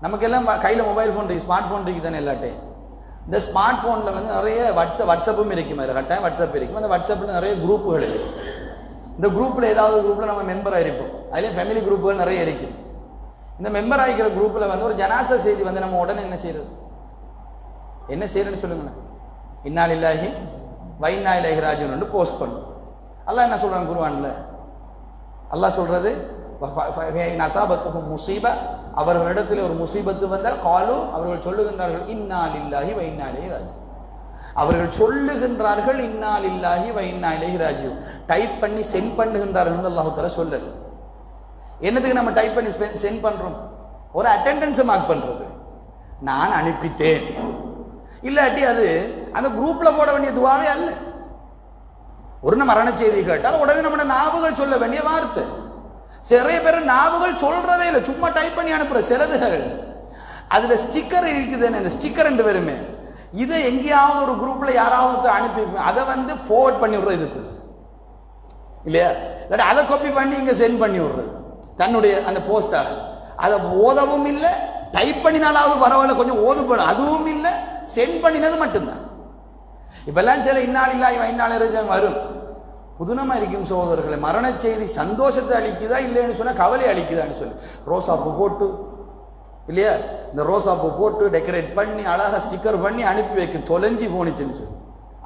நமக்கெல்லாம் கையில் mobile phone இருக்குது, ஸ்மார்ட் ஃபோன் இருக்குது தானே எல்லாட்டையும். இந்த ஸ்மார்ட் ஃபோனில் வந்து நிறைய வாட்ஸ்அப்பும் இருக்கும், அதில் கட்டாயம் வாட்ஸ்அப் இருக்கும். அந்த வாட்ஸ்அப்பில் நிறைய குரூப்புகள் இருக்குது. இந்த குரூப்பில் ஏதாவது குரூப்பில் நம்ம மெம்பராக இருப்போம். அதுலேயும் ஃபேமிலி குரூப்புகள் நிறைய இருக்கும். இந்த மெம்பர் ஆகிக்கிற குரூப்பில் வந்து ஒரு ஜனாசா செய்தி வந்து நம்ம உடனே என்ன செய்யறது, என்ன செய்யறதுன்னு சொல்லுங்களேன். இன்னா லில்லாஹி வ இன்னா இலைஹி ராஜிஊன் போஸ்ட் பண்ணும். அல்லாஹ் என்ன சொல்றான் குர்ஆன்ல? அல்லாஹ் சொல்றது நசாபத்துஹும் முஸீபா, அவர்களிடத்தில் ஒரு முசீபத்து வந்தால் காலு, அவர்கள் சொல்லுகின்றார்கள் இன்னா லில்லாஹி வ இன்னா இலைஹி ராஜிஊன். அவர்கள் சொல்லுகின்றார்கள் இன்னா லில்லாஹி வ இன்னா இலைஹி ராஜிஊன். டைப் பண்ணி சென்ட் பண்ணுகின்றார்கள் அல்லாஹ் தஆலா சொல்லல. என்னதுக்கு நம்ம டைப் பண்ணி சென்ட் பண்றோம்? ஒரு அட்டெண்டன்ஸ் மார்க் பண்றது, நான் அனுப்பிட்டேன். இல்லாட்டி அது அந்த குரூப்ல போட வேண்டிய துவாவே அல்ல. ஒரு மரண செய்தி கேட்டால் உடனே நம்ம நாவுகள் சொல்ல வேண்டிய வார்த்தை. நிறைய பேர் நாவுகள் சொல்றதே இல்லை, சும்மா டைப் பண்ணி அனுப்புற சிலதுகள். அதுல ஸ்டிக்கர் இருக்குது, இந்த ஸ்டிக்கர் ரெண்டு பேருமே இதை எங்கேயாவது ஒரு குரூப்ல யாராவது அனுப்பி அதை வந்து ஃபார்வர்ட் பண்ணி விடுறது இதுக்கு இல்லையா, இல்லாட்டி அதை காப்பி பண்ணி இங்க சென்ட் பண்ணி விடுறது தன்னுடைய அந்த போஸ்டர். அதை ஓதவும் இல்லை, டைப் பண்ணினாலாவது பரவாயில்ல கொஞ்சம் ஓதுப்படும், அதுவும் இல்லை, சென்ட் பண்ணினது மட்டும்தான். இப்பெல்லாம் சில இன்னா லில்லாஹி வ இன்னா இலைஹி ராஜிஊன் வரும். புதுனமா இருக்கும் சகோதரர்களை. மரண செய்தி சந்தோஷத்தை அளிக்குதா இல்லைன்னு சொன்னா கவலை அளிக்குதான்னு சொல்லி ரோசாப்பூ போட்டு இல்லையா, இந்த ரோசாப்பூ போட்டு டெக்கரேட் பண்ணி அழகா ஸ்டிக்கர் பண்ணி அனுப்பி வைக்கும், தொலைஞ்சி போனிச்சுன்னு சொல்லி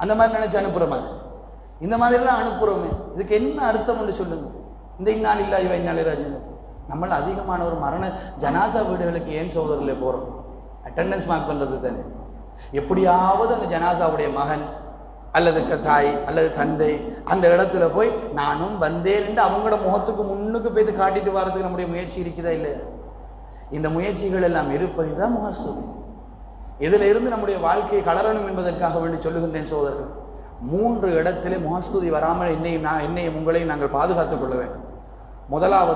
அந்த மாதிரி நினைச்சு அனுப்புற மாதிரி. இந்த மாதிரிலாம் அனுப்புறோமே, இதுக்கு என்ன அர்த்தம்னு சொல்லுங்க. இந்த இன்னா லில்லாஹி வ இன்னா இலைஹி ராஜிஊன் நம்மள அதிகமான ஒரு மரண ஜனாசா வீடுகளுக்கு ஏன் சகோதரர்களே போறோம்? அட்டெண்டன்ஸ் மார்க் பண்றது தானே. எப்படியாவது அந்த ஜனாசாவுடைய மகன் அல்லது தாய் அல்லது தந்தை அந்த இடத்துல போய் நானும் வந்தேன் என்று அவங்களோட முகத்துக்கு முன்னுக்கு போய் காட்டிட்டு வர்றதுக்கு நம்முடைய முயற்சி இருக்குதா இல்லையா? இந்த முயற்சிகள் எல்லாம் இருப்பது தான் முகஸ்துதி. இதுல இருந்து நம்முடைய வாழ்க்கையை கலரணும் என்பதற்காக வேண்டி சொல்லுகின்றேன் சோதரர்கள். 3 இடத்திலே முகஸ்துதி வராமல் என்னையும் உங்களையும் நாங்கள் பாதுகாத்துக் கொள்ள வேண்டும். முதலாவது